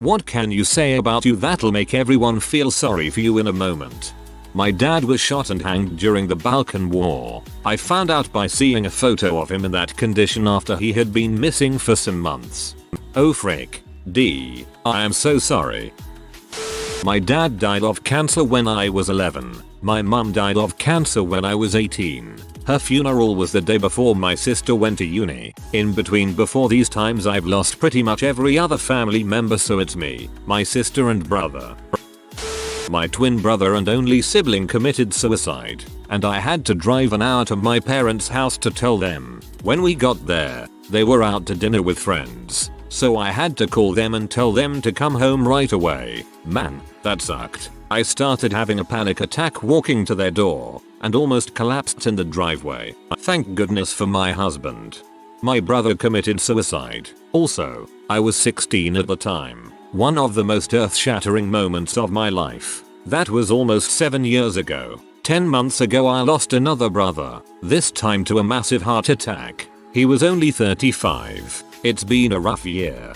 What can you say about you that'll make everyone feel sorry for you in a moment? My dad was shot and hanged during the Balkan War. I found out by seeing a photo of him in that condition after he had been missing for some months. Oh frick. D. I am so sorry. My dad died of cancer when I was 11. My mum died of cancer when I was 18. Her funeral was the day before my sister went to uni. In between before these times I've lost pretty much every other family member, so it's me, my sister and brother. My twin brother and only sibling committed suicide, and I had to drive an hour to my parents' house to tell them. When we got there, they were out to dinner with friends, so I had to call them and tell them to come home right away. Man, that sucked. I started having a panic attack walking to their door, and almost collapsed in the driveway. Thank goodness for my husband. My brother committed suicide. Also, I was 16 at the time. One of the most earth-shattering moments of my life. That was almost 7 years ago. 10 months ago I lost another brother, this time to a massive heart attack. He was only 35. It's been a rough year.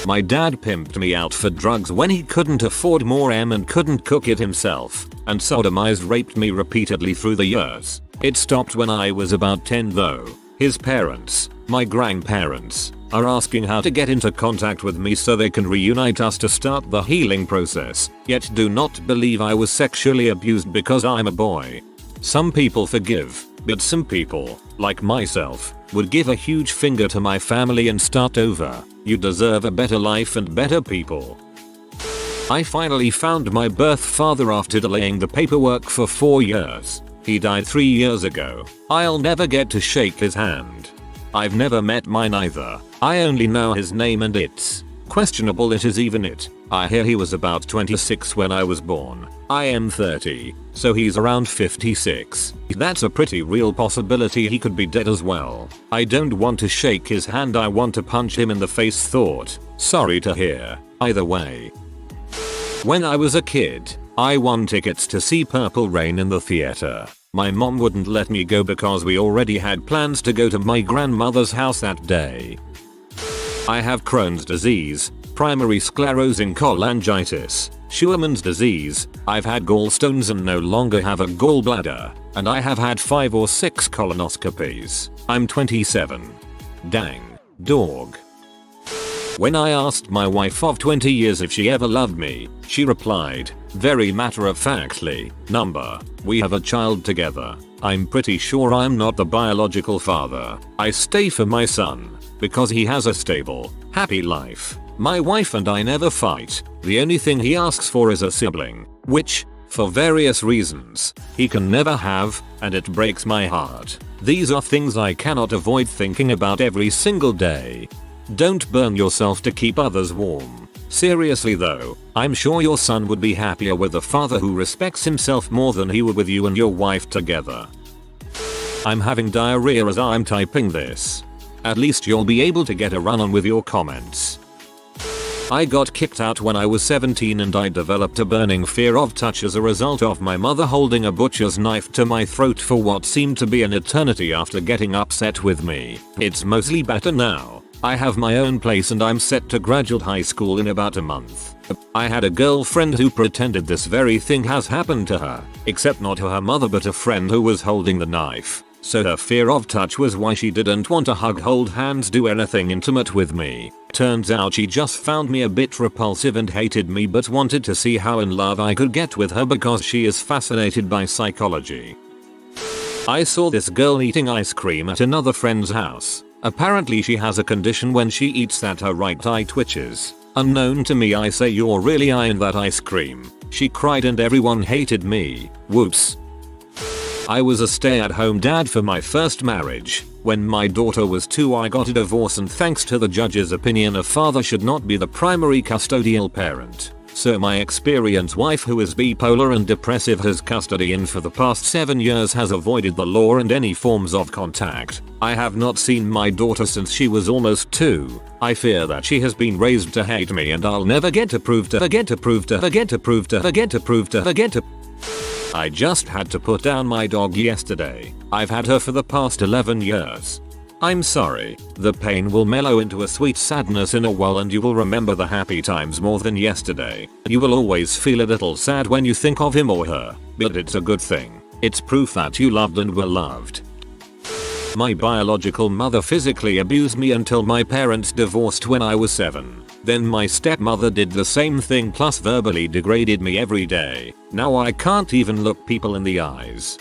My dad pimped me out for drugs when he couldn't afford more and couldn't cook it himself, and sodomized raped me repeatedly through the years. It stopped when I was about 10 though. His parents, my grandparents, are asking how to get into contact with me so they can reunite us to start the healing process, yet do not believe I was sexually abused because I'm a boy. Some people forgive, but some people, like myself, would give a huge finger to my family and start over. You deserve a better life and better people. I finally found my birth father after delaying the paperwork for 4 years. He died 3 years ago. I'll never get to shake his hand. I've never met mine either. I only know his name and it's questionable it is even it. I hear he was about 26 when I was born. I am 30, so he's around 56. That's a pretty real possibility he could be dead as well. I don't want to shake his hand, I want to punch him in the face. Thought. Sorry to hear. Either way. When I was a kid, I won tickets to see Purple Rain in the theater. My mom wouldn't let me go because we already had plans to go to my grandmother's house that day. I have Crohn's disease, primary sclerosing cholangitis, Scheuermann's disease, I've had gallstones and no longer have a gallbladder, and I have had 5 or 6 colonoscopies. I'm 27. Dang. Dog. When I asked my wife of 20 years if she ever loved me, she replied, very matter-of-factly, number, we have a child together. I'm pretty sure I'm not the biological father. I stay for my son, because he has a stable, happy life. My wife and I never fight. The only thing he asks for is a sibling, which, for various reasons, he can never have, and it breaks my heart. These are things I cannot avoid thinking about every single day. Don't burn yourself to keep others warm. Seriously though, I'm sure your son would be happier with a father who respects himself more than he would with you and your wife together. I'm having diarrhea as I'm typing this. At least you'll be able to get a run on with your comments. I got kicked out when I was 17 and I developed a burning fear of touch as a result of my mother holding a butcher's knife to my throat for what seemed to be an eternity after getting upset with me. It's mostly better now. I have my own place and I'm set to graduate high school in about a month. I had a girlfriend who pretended this very thing has happened to her, except not to her mother but a friend who was holding the knife. So her fear of touch was why she didn't want to hug, hold hands, do anything intimate with me. Turns out she just found me a bit repulsive and hated me but wanted to see how in love I could get with her because she is fascinated by psychology. I saw this girl eating ice cream at another friend's house. Apparently she has a condition when she eats that her right eye twitches. Unknown to me I say, you're really eyeing that ice cream. She cried and everyone hated me. Whoops. I was a stay-at-home dad for my first marriage. When my daughter was 2 I got a divorce and thanks to the judge's opinion a father should not be the primary custodial parent. So my experienced wife who is bipolar and depressive has custody and for the past 7 years has avoided the law and any forms of contact. I have not seen my daughter since she was almost 2. I fear that she has been raised to hate me and I'll never get to prove to her. I just had to put down my dog yesterday. I've had her for the past 11 years. I'm sorry. The pain will mellow into a sweet sadness in a while and you will remember the happy times more than yesterday. You will always feel a little sad when you think of him or her, but it's a good thing. It's proof that you loved and were loved. My biological mother physically abused me until my parents divorced when I was 7. Then my stepmother did the same thing plus verbally degraded me every day. Now I can't even look people in the eyes.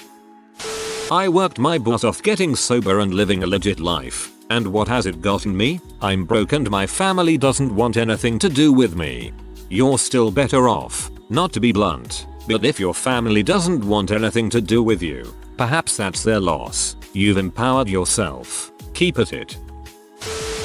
I worked my butt off getting sober and living a legit life. And what has it gotten me? I'm broke and my family doesn't want anything to do with me. You're still better off. Not to be blunt, but if your family doesn't want anything to do with you, perhaps that's their loss. You've empowered yourself. Keep at it.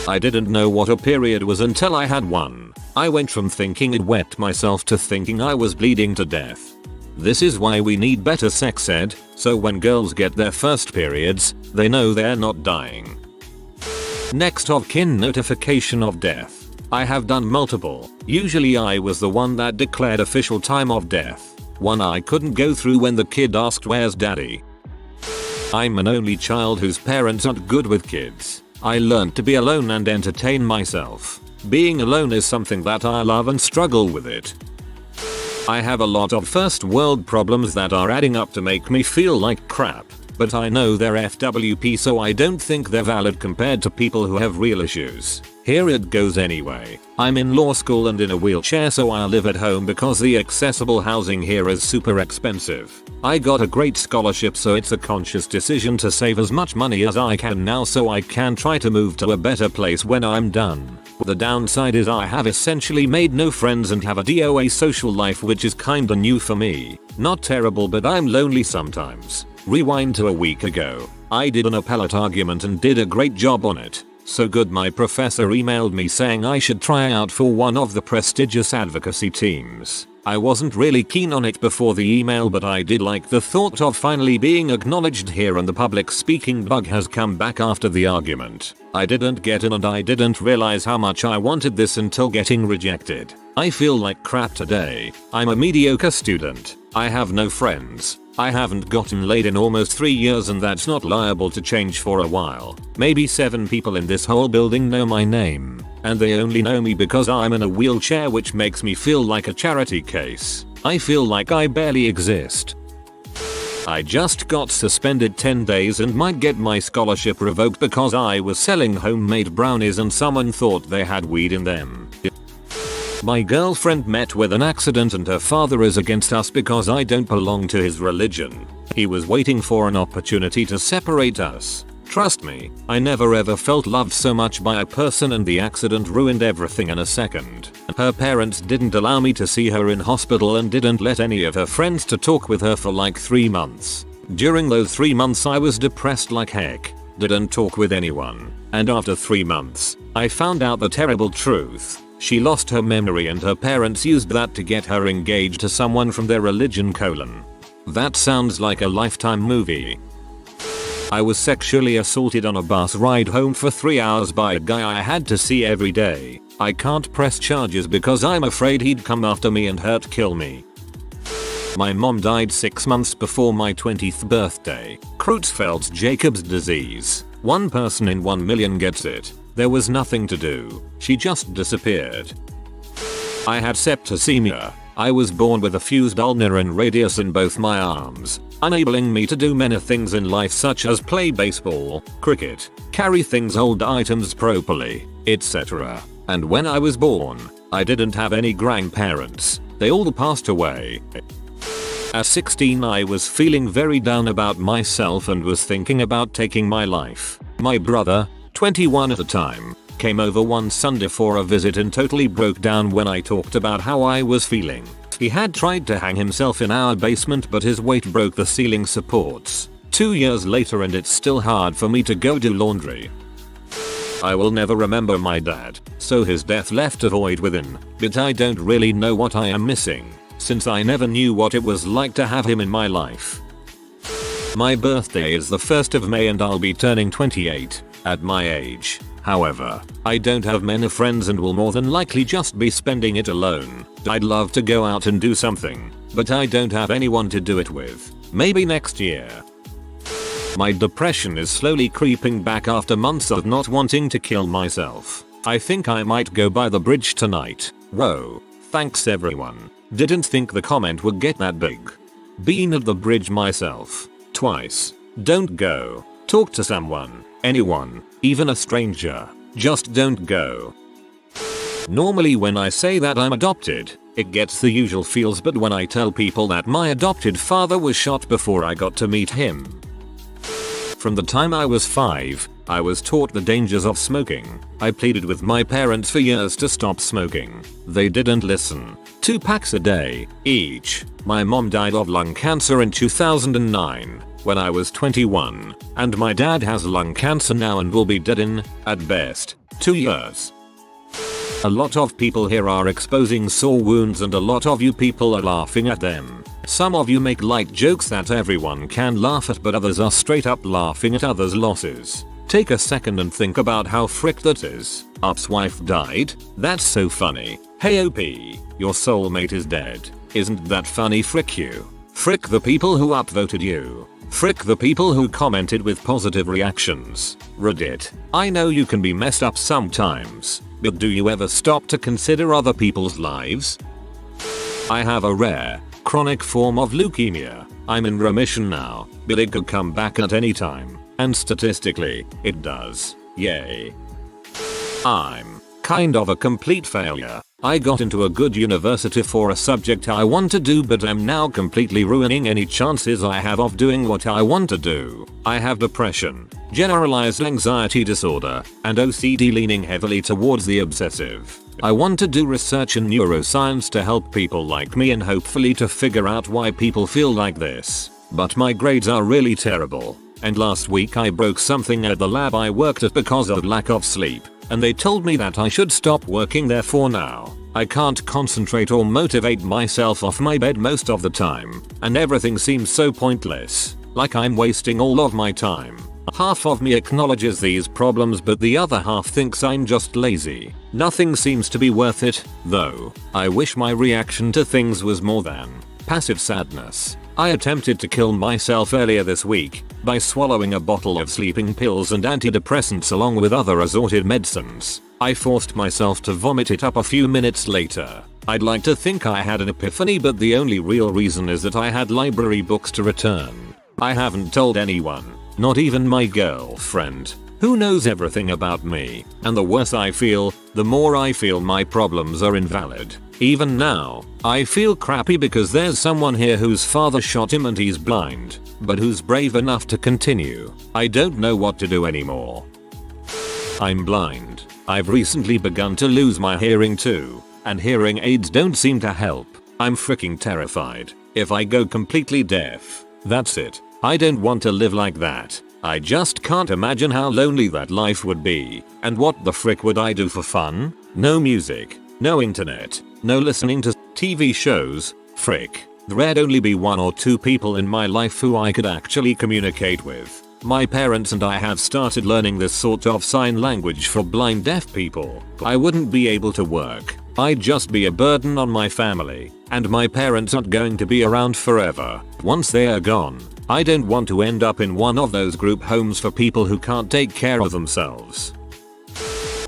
I didn't know what a period was until I had one. I went from thinking I'd wet myself to thinking I was bleeding to death. This is why we need better sex ed, so when girls get their first periods, they know they're not dying. Next of kin notification of death. I have done multiple. Usually I was the one that declared official time of death. One I couldn't go through when the kid asked where's daddy. I'm an only child whose parents aren't good with kids. I learned to be alone and entertain myself. Being alone is something that I love and struggle with it. I have a lot of first world problems that are adding up to make me feel like crap, but I know they're FWP so I don't think they're valid compared to people who have real issues. Here it goes anyway. I'm in law school and in a wheelchair so I live at home because the accessible housing here is super expensive. I got a great scholarship so it's a conscious decision to save as much money as I can now so I can try to move to a better place when I'm done. The downside is I have essentially made no friends and have a DOA social life which is kinda new for me. Not terrible but I'm lonely sometimes. Rewind to a week ago. I did an appellate argument and did a great job on it. So good my professor emailed me saying I should try out for one of the prestigious advocacy teams. I wasn't really keen on it before the email but I did like the thought of finally being acknowledged here and the public speaking bug has come back after the argument. I didn't get in and I didn't realize how much I wanted this until getting rejected. I feel like crap today. I'm a mediocre student. I have no friends. I haven't gotten laid in almost 3 years and that's not liable to change for a while. Maybe 7 people in this whole building know my name. And they only know me because I'm in a wheelchair which makes me feel like a charity case. I feel like I barely exist. I just got suspended 10 days and might get my scholarship revoked because I was selling homemade brownies and someone thought they had weed in them. My girlfriend met with an accident and her father is against us because I don't belong to his religion. He was waiting for an opportunity to separate us. Trust me, I never ever felt loved so much by a person and the accident ruined everything in a second. Her parents didn't allow me to see her in hospital and didn't let any of her friends to talk with her for like 3 months. During those 3 months I was depressed like heck, didn't talk with anyone, and after 3 months, I found out the terrible truth. She lost her memory and her parents used that to get her engaged to someone from their religion. That sounds like a Lifetime movie. I was sexually assaulted on a bus ride home for 3 hours by a guy I had to see every day. I can't press charges because I'm afraid he'd come after me and kill me. My mom died 6 months before my 20th birthday. Creutzfeldt-Jacobs disease. 1 person in 1 million gets it. There was nothing to do. She just disappeared. I had septicemia. I was born with a fused ulnar and radius in both my arms, enabling me to do many things in life such as play baseball, cricket, carry things, hold items properly, etc. And when I was born, I didn't have any grandparents. They all passed away. At 16 I was feeling very down about myself and was thinking about taking my life. My brother, 21 at the time, came over one Sunday for a visit and totally broke down when I talked about how I was feeling. He had tried to hang himself in our basement but his weight broke the ceiling supports. 2 years later and it's still hard for me to go do laundry. I will never remember my dad, so his death left a void within, but I don't really know what I am missing, since I never knew what it was like to have him in my life. My birthday is the 1st of May and I'll be turning 28 at my age. However, I don't have many friends and will more than likely just be spending it alone. I'd love to go out and do something, but I don't have anyone to do it with. Maybe next year. My depression is slowly creeping back after months of not wanting to kill myself. I think I might go by the bridge tonight. Whoa. Thanks everyone. Didn't think the comment would get that big. Been at the bridge myself. Twice. Don't go. Talk to someone. Anyone. Even a stranger. Just don't go. Normally when I say that I'm adopted, it gets the usual feels, but when I tell people that my adopted father was shot before I got to meet him. From the time I was 5, I was taught the dangers of smoking. I pleaded with my parents for years to stop smoking. They didn't listen. 2 packs a day, each. My mom died of lung cancer in 2009, when I was 21, and my dad has lung cancer now and will be dead in, at best, 2 years. A lot of people here are exposing sore wounds and a lot of you people are laughing at them. Some of you make light jokes that everyone can laugh at, but others are straight up laughing at others' losses. Take a second and think about how frick that is. Up's wife died? That's so funny. Hey OP, your soulmate is dead. Isn't that funny? Frick you. Frick the people who upvoted you. Frick the people who commented with positive reactions. Reddit. I know you can be messed up sometimes, but do you ever stop to consider other people's lives? I have a rare, chronic form of leukemia. I'm in remission now, but it could come back at any time. And statistically, it does. Yay. I'm kind of a complete failure. I got into a good university for a subject I want to do, but am now completely ruining any chances I have of doing what I want to do. I have depression, generalized anxiety disorder, and OCD leaning heavily towards the obsessive. I want to do research in neuroscience to help people like me and hopefully to figure out why people feel like this. But my grades are really terrible. And last week I broke something at the lab I worked at because of lack of sleep, and they told me that I should stop working there for now. I can't concentrate or motivate myself off my bed most of the time, and everything seems so pointless, like I'm wasting all of my time. Half of me acknowledges these problems, but the other half thinks I'm just lazy. Nothing seems to be worth it, though. I wish my reaction to things was more than passive sadness. I attempted to kill myself earlier this week by swallowing a bottle of sleeping pills and antidepressants along with other assorted medicines. I forced myself to vomit it up a few minutes later. I'd like to think I had an epiphany, but the only real reason is that I had library books to return. I haven't told anyone, not even my girlfriend, who knows everything about me, and the worse I feel, the more I feel my problems are invalid. Even now, I feel crappy because there's someone here whose father shot him and he's blind, but who's brave enough to continue. I don't know what to do anymore. I'm blind. I've recently begun to lose my hearing too, and hearing aids don't seem to help. I'm freaking terrified. If I go completely deaf, that's it. I don't want to live like that. I just can't imagine how lonely that life would be. And what the frick would I do for fun? No music, no internet, no listening to TV shows. Frick. There'd only be 1 or 2 people in my life who I could actually communicate with. My parents and I have started learning this sort of sign language for blind deaf people. I wouldn't be able to work. I'd just be a burden on my family, and my parents aren't going to be around forever. Once they are gone, I don't want to end up in one of those group homes for people who can't take care of themselves.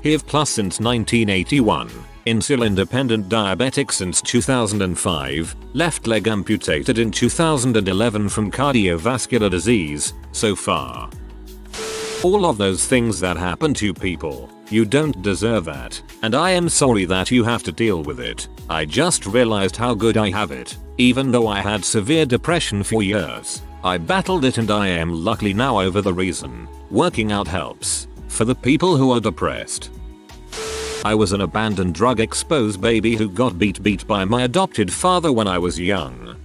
HIV plus since 1981. Insulin dependent diabetic since 2005, left leg amputated in 2011 from cardiovascular disease. So far, all of those things that happen to people, you don't deserve that, and I am sorry that you have to deal with it. I just realized how good I have it. Even though I had severe depression for years, I battled it and I am luckily now over the reason. Working out helps. For the people who are depressed. I was an abandoned drug exposed baby who got beat by my adopted father when I was young.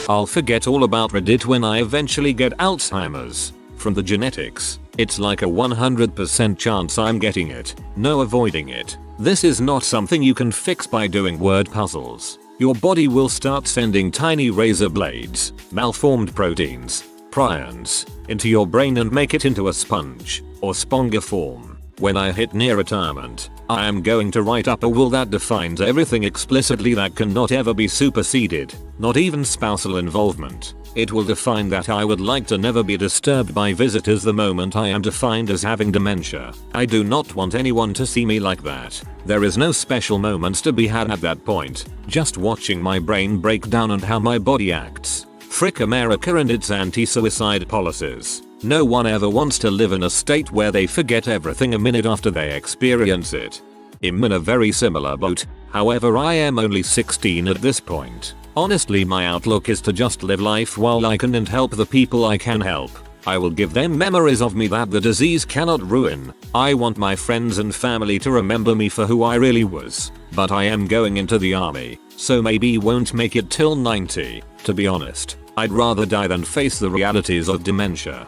I'll forget all about Reddit when I eventually get Alzheimer's. From the genetics, it's like a 100% chance I'm getting it. No avoiding it. This is not something you can fix by doing word puzzles. Your body will start sending tiny razor blades, malformed proteins, prions, into your brain and make it into a sponge, or spongiform. When I hit near retirement, I am going to write up a will that defines everything explicitly that cannot ever be superseded, not even spousal involvement. It will define that I would like to never be disturbed by visitors the moment I am defined as having dementia. I do not want anyone to see me like that. There is no special moments to be had at that point, just watching my brain break down and how my body acts. Frick America and its anti-suicide policies. No one ever wants to live in a state where they forget everything a minute after they experience it. I'm in a very similar boat, however I am only 16 at this point. Honestly, my outlook is to just live life while I can and help the people I can help. I will give them memories of me that the disease cannot ruin. I want my friends and family to remember me for who I really was. But I am going into the army, so maybe won't make it till 90. To be honest, I'd rather die than face the realities of dementia.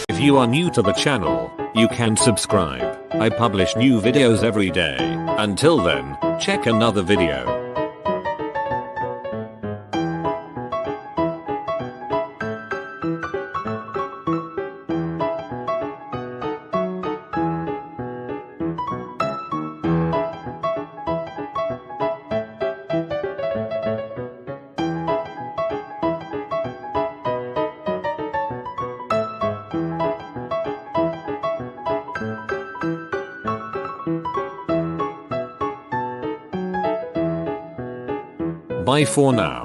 If you are new to the channel, you can subscribe. I publish new videos every day. Until then, check another video. Bye for now.